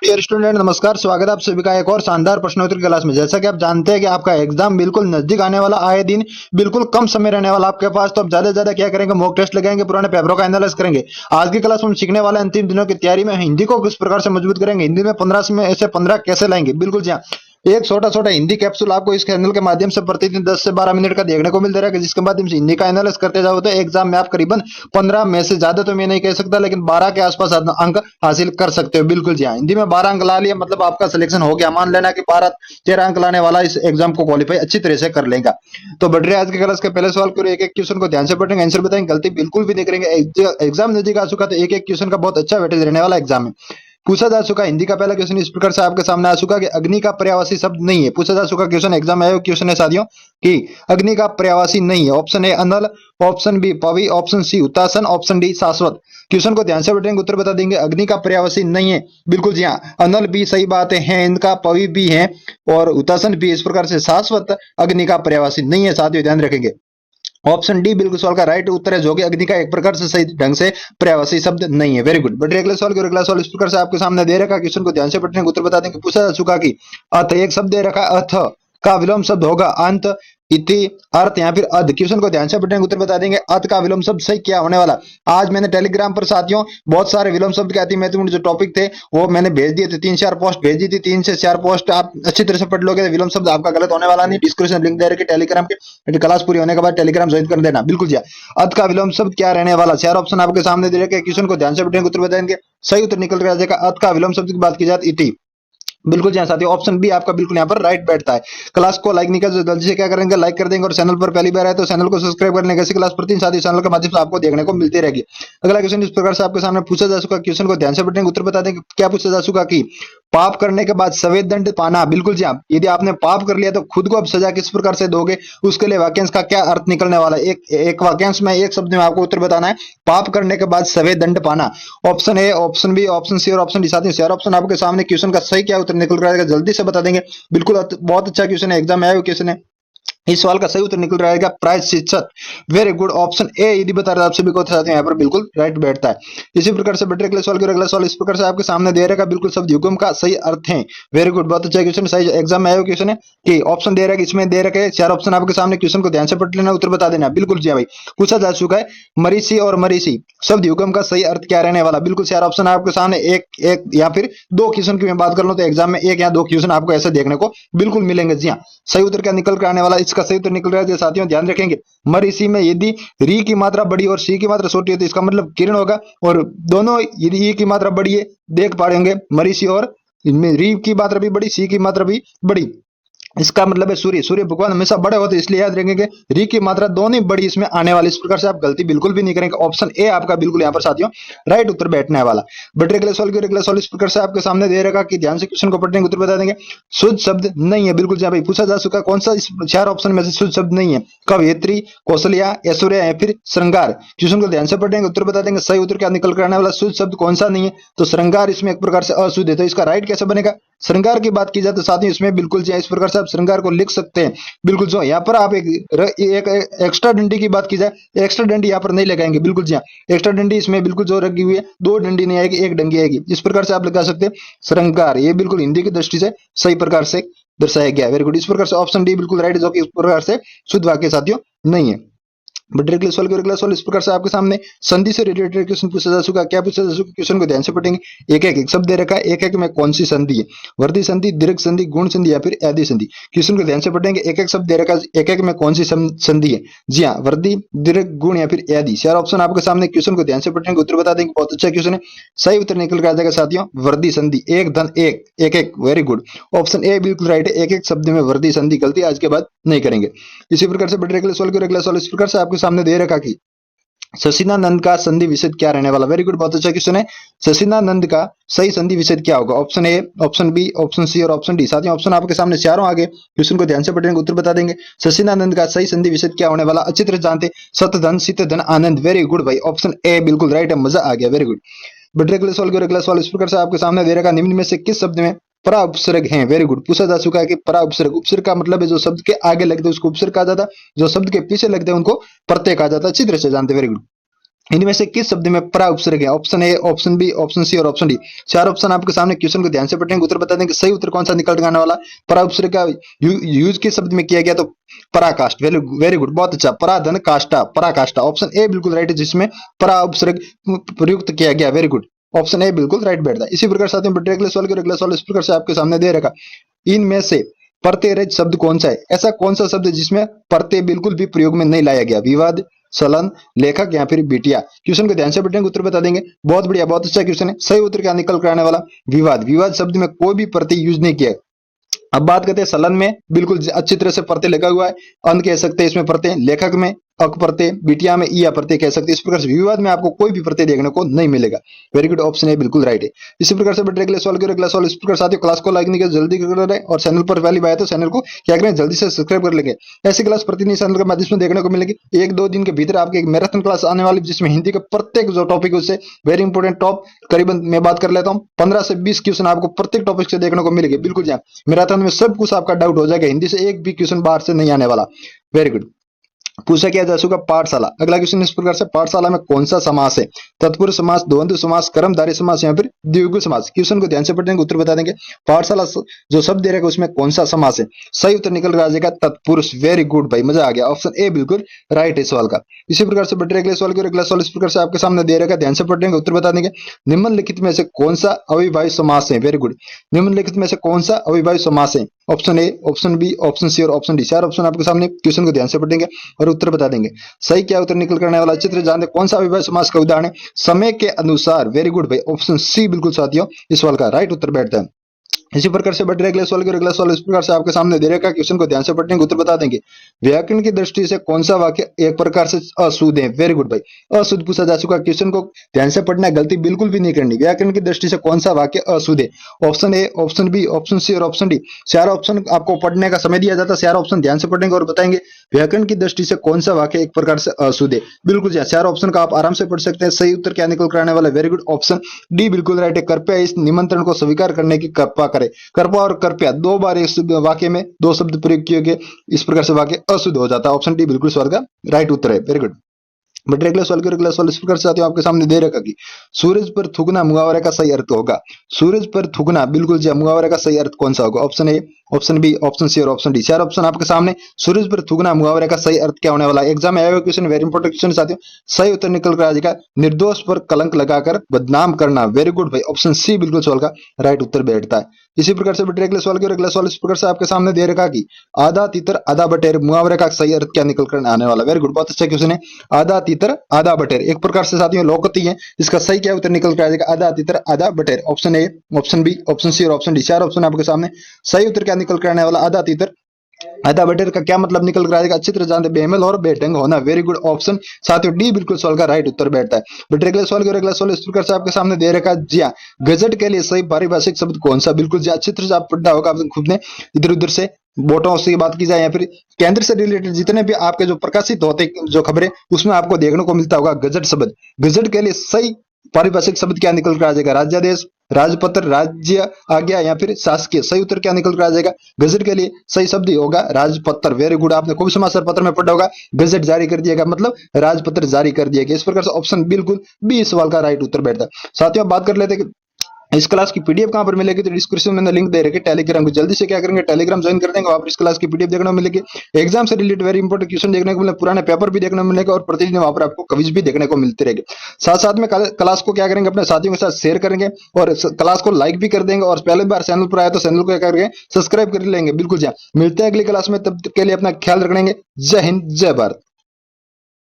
Dear student नमस्कार, स्वागत है आप सभी का एक और शानदार प्रश्नोत्तरी क्लास में। जैसा कि आप जानते हैं कि आपका एग्जाम बिल्कुल नजदीक आने वाला, आए दिन बिल्कुल कम समय रहने वाला आपके पास, तो आप ज्यादा से ज्यादा क्या करेंगे, मॉक टेस्ट लगाएंगे, पुराने पेपरों का एनालाइज करेंगे। आज की क्लास में हम सीखने वाले हैं अंतिम दिनों की तैयारी में हिंदी को किस प्रकार से मजबूत करेंगे, हिंदी में 15 में ऐसे 15 कैसे लाएंगे। बिल्कुल जी हाँ, एक छोटा छोटा हिंदी कैप्सूल आपको इस चैनल के माध्यम से प्रतिदिन 10 से 12 मिनट का देखने को मिलता रहेगा, जिसके माध्यम से हिंदी का एनालिस करते जाओ तो एग्जाम में आप करीबन 15 में से ज्यादा तो मैं नहीं कह सकता, लेकिन 12 के आसपास अंक हासिल कर सकते हो। बिल्कुल जी हाँ, हिंदी में 12 अंक ला लिया मतलब आपका सिलेक्शन हो गया। मान लेना कि 12-13 अंक लाने वाला इस एग्जाम को क्वालिफाई अच्छी तरह से कर लेगा। तो बढ़ रहे आज के क्लास के पहले सवाल करो, एक एक क्वेश्चन को ध्यान से पढ़ेंगे, आंसर बताएंगे, गलती बिल्कुल भी नहीं करेंगे। एग्जाम नजदीक आ चुका तो एक एक क्वेश्चन का बहुत अच्छा वेटेज रहने वाला एग्जाम है। पूछा जा चुका हिंदी का पहला क्वेश्चन इस प्रकार से आपके सामने आ चुका कि अग्नि का पर्यायवासी शब्द नहीं है। पूछा जा चुका क्वेश्चन एग्जाम में आया क्वेश्चन है साथियों कि अग्नि का पर्यायवासी नहीं है। ऑप्शन ए अनल, ऑप्शन बी पवी, ऑप्शन सी हुतासन, ऑप्शन डी शाश्वत। क्वेश्चन को ध्यान से बैठेंगे, उत्तर बता देंगे। अग्नि का पर्यायवासी नहीं है, बिल्कुल जी हाँ, अनल भी सही बात है, इनका पवी भी है और हुतासन भी। इस प्रकार से शाश्वत अग्नि का पर्यायवासी नहीं है साथियों, ध्यान रखेंगे। ऑप्शन डी बिल्कुल सवाल का राइट उत्तर है, जो कि अग्नि का एक प्रकार से सही ढंग से पर्यायवाची शब्द नहीं है। Very good. बट अगला सवाल करो, अगला सवाल इस प्रकार से आपके सामने दे रखा, क्वेश्चन को ध्यान से पढ़ने उत्तर बता देंगे। पूछा जा चुका कि अथ, एक शब्द दे रखा, अथ का विलोम शब्द होगा अंत, इति, अर्थ या फिर अध। क्वेश्चन को ध्यान से पढ़ने उत्तर बता देंगे। अथ का विलोम शब्द सही क्या होने वाला। आज मैंने टेलीग्राम पर साथियों बहुत सारे विलोम शब्द के अति महत्वपूर्ण जो टॉपिक थे वो मैंने भेज दिए थे, 3-4 पोस्ट भेज दी थी, 3 से 4 पोस्ट आप अच्छी तरह से पढ़ लोगे तो विलोम शब्द आपका गलत होने वाला नहीं। डिस्क्रिप्शन लिंक दे रखे टेलीग्राम के, क्लास पूरी होने के बाद टेलीग्राम ज्वाइन कर देना। बिल्कुल जी, अध का विलोम शब्द क्या रहने वाला। 4 ऑप्शन आपके सामने दे रखे, क्वेश्चन को ध्यान से पढ़ेंगे, उत्तर बताएंगे। सही उत्तर निकल कर आ जाएगा अध का विलोम शब्द की बात की जाए इति। बिल्कुल जी हाँ साथियों, ऑप्शन बी आपका बिल्कुल यहाँ पर राइट बैठता है। क्लास को लाइक नहीं कर, जल्दी से क्या करेंगे, लाइक कर देंगे और चैनल पर पहली बार आए तो चैनल को सब्सक्राइब कर लेंगे। ऐसी क्लास प्रतिदिन साथियों चैनल के माध्यम से आपको देखने को मिलती रहेगी। अगला क्वेश्चन इस प्रकार से आपके सामने पूछा जा चुका, क्वेश्चन को ध्यान से पढ़ेंगे, उत्तर बता देंगे। क्या पूछा जा चुका कि पाप करने के बाद सफेद दंड पाना। बिल्कुल जी हाँ, यदि आपने पाप कर लिया तो खुद को अब सजा किस प्रकार से दोगे, उसके लिए वाक्यांश का क्या अर्थ निकलने वाला है। एक वाक्यांश में एक शब्द में आपको उत्तर बताना है। पाप करने के बाद सफेद दंड पाना। Option A, option B, option C और ऑप्शन डी। साथियों 4 ऑप्शन आपके सामने, क्वेश्चन का सही क्या उत्तर निकल रहा है जल्दी से बता देंगे। बिल्कुल बहुत अच्छा क्वेश्चन है, एग्जाम में आया हुआ क्वेश्चन है। इस सवाल का सही उत्तर निकल रहेगा प्रायश्चित। वेरी गुड, ऑप्शन ए यदि बता रहे आप सभी को साथियों यहाँ पर बिल्कुल राइट बैठता है। इसी प्रकार से बेटे अगले सवाल, अगला सवाल इस प्रकार से आपके सामने दे रहेगा, बिल्कुल शब्द युग्म का सही अर्थ है। वेरी गुड, बहुत अच्छा क्वेश्चन, सही एग्जाम में आया क्वेश्चन है कि ऑप्शन दे रहा है, इसमें दे रखे 4 ऑप्शन आपके सामने, क्वेश्चन को ध्यान से पढ़ लेना, उत्तर बता देना। बिल्कुल जी भाई, पूछा जा चुका है मरीसी और मरीसी शब्द युग्म का सही अर्थ क्या रहने वाला। बिल्कुल 4 ऑप्शन आपके सामने, एक एक या फिर 2 क्वेश्चन की मैं बात कर लूं तो एग्जाम में 1 या 2 क्वेश्चन आपको ऐसे देखने को बिल्कुल मिलेंगे। जी हाँ, सही उत्तर क्या निकल कर आने वाला, इसका सही उत्तर निकल रहा है साथियों, ध्यान रखेंगे। मरीसी में यदि री की मात्रा बड़ी और सी की मात्रा छोटी है तो इसका मतलब किरण होगा, और दोनों यदि ई की मात्रा बड़ी है देख पाएंगे मरीसी, और इनमें री की मात्रा भी बड़ी, सी की मात्रा भी बड़ी, इसका मतलब है सूर्य। सूर्य भगवान हमेशा बड़े होते हैं, इसलिए याद रखेंगे री की मात्रा दोनों बड़ी इसमें आने वाली। इस प्रकार से आप गलती बिल्कुल भी नहीं करेंगे। ऑप्शन ए आपका बिल्कुल यहाँ पर साथियों राइट उत्तर बैठने वाला। बट अगले सवाल की, अगला सवाल इस प्रकार से आपके सामने दे रखा कि ध्यान से क्वेश्चन को पढ़ने उत्तर बता देंगे। शुद्ध शब्द नहीं है। बिल्कुल जी भाई, पूछा जा चुका कौन सा इस 4 ऑप्शन में से शुद्ध शब्द नहीं है। कवयित्री, कौशल्या, ऐश्वर्या या फिर श्रृंगार। क्वेश्चन को ध्यान से पढ़ेंगे, उत्तर बता देंगे। सही उत्तर क्या निकल कर आने वाला, शुद्ध शब्द कौन सा नहीं है, तो श्रृंगार इसमें एक प्रकार से अशुद्ध है, तो इसका राइट कैसे बनेगा। श्रृंगार की बात की जाए तो साथियों इसमें बिल्कुल जी इस प्रकार से आप श्रृंगार को लिख सकते हैं। बिल्कुल जो यहाँ पर आप एक एक्स्ट्रा डंडी की बात की जाए, एक्स्ट्रा डंडी यहाँ पर नहीं लगाएंगे। बिल्कुल जी हाँ, एक्स्ट्रा डंडी इसमें बिल्कुल जो रखी हुई है, 2 डंडी नहीं आएगी, 1 डंडी आएगी। इस प्रकार से आप लगा सकते हैं श्रृंगार, ये बिल्कुल हिंदी की दृष्टि से सही प्रकार से दर्शाया गया। वेरी गुड, इस प्रकार से ऑप्शन डी बिल्कुल राइट, जो कि इस प्रकार से शुद्ध वाक्य साथियों नहीं है। बट अगले सवाल इस प्रकार से आपके सामने संधि से रिलेटेड क्वेश्चन पूछा जा चुका। क्या पूछा जा चुका, क्वेश्चन को ध्यान से पढ़ेंगे। एक शब्द दे रखा है, एक में कौन सी संधि है। वर्धी संधि, दीर्घ संधि, गुण संधि या फिर आदि संधि। क्वेश्चन को ध्यान से पढ़ेंगे। एक शब्द दे रखा है, एक में कौन सी संधि है। जी हाँ, वर्धी, दीर्घ, गुण या फिर आदि। 4 ऑप्शन आपके सामने, क्वेश्चन को ध्यान से पढ़ेंगे, उत्तर बता देंगे। बहुत अच्छा क्वेश्चन है, सही उत्तर निकल कर आ जाएगा साथियों वर्धी संधि, एक धन एक, एक। वेरी गुड, ऑप्शन ए बिल्कुल राइट है, एक शब्द में वर्धी संधि। गलती आज के बाद नहीं करेंगे। इसी प्रकार से अगले सवाल इस प्रकार से आपके सामने दे रखा कि शशिनानंद का संधि विच्छेद क्या रहने वाला। वेरी गुड, बहुत अच्छा क्वेश्चन है। शशिनानंद का सही संधि विच्छेद क्या होगा। Option A, option B, option C और ऑप्शन डी। साथियों ऑप्शन आपके सामने चारों आगे, क्वेश्चन को ध्यान से पढ़ेंगे, उत्तर बता देंगे। शशिनानंद का सही संधि विच्छेद क्या होने वाला, अच्छी तरह जानते। सत धन, सित धन, आनंद। वेरी गुड भाई, ऑप्शन ए बिल्कुल राइट है, मजा आ गया। Very good. बट अगले सवाल इस प्रकार से आपके सामने दे रखा, निम्न में से किस शब्द में परा उपसर्ग है। वेरी गुड, पूछा जा चुका है कि परा उपसर्ग, उपसर्ग का मतलब है जो शब्द के आगे लगते हैं उसको उपसर्ग कहा जाता है, जो शब्द के पीछे लगते हैं उनको प्रत्यय कहा जाता है। अच्छी तरह से जानते। Very good. इनमें से किस शब्द में परा उपसर्ग है? Option A, option B, option C और ऑप्शन डी। चार ऑप्शन आपके सामने, क्वेश्चन को ध्यान से पढ़ेंगे, उत्तर बता देंगे। सही उत्तर कौन सा निकल आने वाला? परा उपसर्ग का यूज किस शब्द में किया गया? तो पराकाष्ठ। वेरी वेरी गुड, बहुत अच्छा। पराधन काष्ठा, पराकाष्ठा। ऑप्शन ए बिल्कुल राइट है, जिसमें परा उपसर्ग प्रयुक्त किया गया। वेरी गुड, ऑप्शन ए बिल्कुल राइट बैठता है। इसी प्रकार साथियों अगले सवाल इस प्रकार से आपके सामने दे रखा, इनमें से प्रत्यय रहित शब्द कौन सा है? ऐसा कौन सा शब्द है जिसमें प्रत्यय बिल्कुल भी प्रयोग में नहीं लाया गया? विवाद, सलन, लेखक या फिर बिटिया। क्वेश्चन को ध्यान से पढ़ेंगे, उत्तर बता देंगे। बहुत बढ़िया, बहुत अच्छा क्वेश्चन है। सही उत्तर क्या निकल कर आने वाला? विवाद। विवाद शब्द में कोई भी प्रत्यय यूज नहीं किया। अब बात करते हैं सलन में, बिल्कुल अच्छी तरह से प्रत्यय लगा हुआ है, अंत कह सकते हैं इसमें प्रत्यय। लेखक में अक प्रत्यय, बिटिया में ईया प्रत्यय कह सकते हैं। इस प्रकार से विवाद में आपको कोई भी प्रत्यय देखने को नहीं मिलेगा। वेरी गुड, ऑप्शन ए बिल्कुल राइट है। इसी प्रकार से बेटे अगले सवाल इस प्रकार साथियों क्लास को लाइक नहीं किया जल्दी कर रहे और चैनल पर पहली बार है तो चैनल को क्या करें, जल्दी से सब्सक्राइब कर लेंगे। ऐसी क्लास प्रतिदिन चैनल के माध्यम से देखने को मिलेगी। एक दो दिन के भीतर आपकी एक मैराथन क्लास आने वाली, जिसमें हिंदी का प्रत्येक जो टॉपिक है उससे वेरी इंपोर्टेंट टॉप करीबन मैं बात कर लेता हूँ 15 से 20 क्वेश्चन आपको प्रत्येक टॉपिक से देखने को मिलेगी। बिल्कुल जी, मैराथन में सब कुछ आपका डाउट हो जाएगा, हिंदी से एक भी क्वेश्चन बाहर से नहीं आने वाला। Very good. पूछा क्या जा चुका? पाठशाला। अगला क्वेश्चन इस प्रकार से, पाठशाला में कौन सा समास है? तत्पुरुष समास, द्वंद्व समास, कर्मधारय समास या फिर द्विगु समास। क्वेश्चन को ध्यान से पढ़ेंगे, उत्तर बता देंगे। पाठशाला जो शब्द दे रहे हैं उसमें कौन सा समास है? सही उत्तर निकल कर आ जाएगा तत्पुरुष। वेरी गुड भाई, मजा आ गया। ऑप्शन ए बिल्कुल राइट है सवाल का। इसी प्रकार से बढ़ रहे अगले सवाल इस प्रकार से आपके सामने दे रखा, ध्यान से पढ़ेंगे, उत्तर बता देंगे। निम्नलिखित में से कौन सा अविभाज्य समास है? Very good. निम्नलिखित में से कौन सा अविभाज्य समास है? Option A, option B, option C और ऑप्शन डी। चार ऑप्शन आपके सामने, क्वेश्चन को ध्यान से पढ़ेंगे और उत्तर बता देंगे। सही क्या उत्तर निकल करने वाला? चित्र जानते कौन सा अविभाज्य समास का उदाहरण है? समय के अनुसार। वेरी गुड भाई, ऑप्शन सी बिल्कुल साथियों इस सवाल का राइट उत्तर बैठता है। इसी प्रकार से बढ़ रहे अगले सवाल इस प्रकार से आपके सामने दे रखा, क्वेश्चन को ध्यान से पढ़ने उत्तर बता देंगे। व्याकरण की दृष्टि से कौन सा वाक्य एक प्रकार से अशुद्ध है? वेरी गुड भाई, अशुद्ध पूछा जा चुका। क्वेश्चन को ध्यान से पढ़ना, गलती बिल्कुल भी नहीं करनी। व्याकरण की दृष्टि से कौन सा वाक्य अशुद्ध है? Option A, option B, option C और ऑप्शन डी। चार ऑप्शन आपको पढ़ने का समय दिया जाता है, चार ऑप्शन ध्यान से पढ़ेंगे और बताएंगे व्याकरण की दृष्टि से कौन सा वाक्य एक प्रकार से अशुद्ध है। बिल्कुल चार ऑप्शन का आप आराम से पढ़ सकते हैं। सही उत्तर क्या निकल कर आने वाला? वेरी गुड, ऑप्शन डी बिल्कुल राइट है। कृपया इस निमंत्रण को स्वीकार करने की कृपा करें। कृपा और कृपया दो बार इस वाक्य में दो शब्द प्रयोग किए गए, इस प्रकार से वाक्य अशुद्ध हो जाता है। ऑप्शन डी बिल्कुल सवाल का राइट उत्तर है। Very good. बट अगला सवाल इस प्रकार से आते हो आपके सामने दे रखा कि सूरज पर थूकना मुहावरे का सही अर्थ होगा। सूरज पर थूकना, बिल्कुल जी, मुहावरे का सही अर्थ कौन सा होगा? Option A, option B, option C और ऑप्शन डी। चार ऑप्शन आपके सामने, सूरज पर थूकना मुहावरे का सही अर्थ क्या होने वाला है? एग्जाम में आया हुआ क्वेश्चन, वेरी इंपॉर्टेंट क्वेश्चन साथियों। सही उत्तर निकल कर आ जाएगा निर्दोष पर कलंक लगाकर बदनाम करना। वेरी गुड भाई, ऑप्शन सी बिल्कुल सवाल का राइट उत्तर बैठता है। इसी प्रकार से अगले सवाल इस प्रकार से आपके सामने दे रखा कि आधा तीतर आधा बटेर मुहावरे का सही अर्थ क्या निकल कर आने वाला? वेरी गुड, बहुत अच्छा क्वेश्चन है। आधा तीतर आधा बटेर एक प्रकार से साथियों लोकती है, इसका सही क्या उत्तर निकल कर आ जाएगा? आधा तीतर आधा बटेर। Option A, option B, option C और ऑप्शन डी। चार ऑप्शन आपके सामने, सही उत्तर क्या निकल कर आने वाला? आधा तीतर आधा बटेर का क्या मतलब निकल कर आएगा? अच्छी तरह जानते, बेमल और बेढंग होना। वेरी गुड, ऑप्शन साथियों डी बिल्कुल सवाल का राइट उत्तर बैठता है। बट अगले सवाल इस प्रकार से आपके सामने दे रखा है। जी हाँ, गजट के लिए सही पारिभाषिक शब्द कौन सा? बिल्कुल जी, अच्छी तरह से आप पढ़ा होगा आपने खुद ने, इधर उधर से बोटों से बात की जाए या फिर केंद्र से रिलेटेड जितने भी आपके जो प्रकाशित होते जो खबरें, उसमें आपको देखने को मिलता होगा गजट शब्द। गजट के लिए सही पारिभाषिक शब्द क्या निकल कर आ जाएगा? राज्यादेश, राजपत्र, राज्य आज्ञा या फिर शासकीय। सही उत्तर क्या निकल कर आ जाएगा? गजट के लिए सही शब्द होगा राजपत्र। वेरी गुड, आपने खूब समाचार पत्र में पढ़ा होगा गजट जारी कर दिया गया, मतलब राजपत्र जारी कर दिया गया। इस प्रकार से ऑप्शन बिल्कुल बी सवाल का राइट उत्तर बैठता है। साथियों बात कर लेते हैं इस क्लास की पीडीएफ कहां पर मिलेगी? तो डिस्क्रिप्शन में लिंक दे रखे टेलीग्राम को, जल्दी से क्या करेंगे टेलीग्राम ज्वाइन कर देंगे, वहां पर इस क्लास की पीडीएफ देखने को मिलेगी। एग्जाम से रिलेटेड वेरी इंपॉर्टेंट क्वेश्चन देखने को मिलेगा, पुराने पेपर भी देखने को मिलेगा और प्रतिदिन वहां पर आपको क्विज भी देखने को मिलते रहेंगे। साथ साथ में क्लास को क्या करेंगे, अपने साथियों के साथ शेयर करेंगे और क्लास को लाइक भी कर देंगे और पहले बार चैनल पर आया तो चैनल को क्या करेंगे, सब्सक्राइब कर लेंगे। बिल्कुल जी, मिलते हैं अगली क्लास में, तब तक के लिए अपना ख्याल रखेंगे। जय हिंद, जय भारत।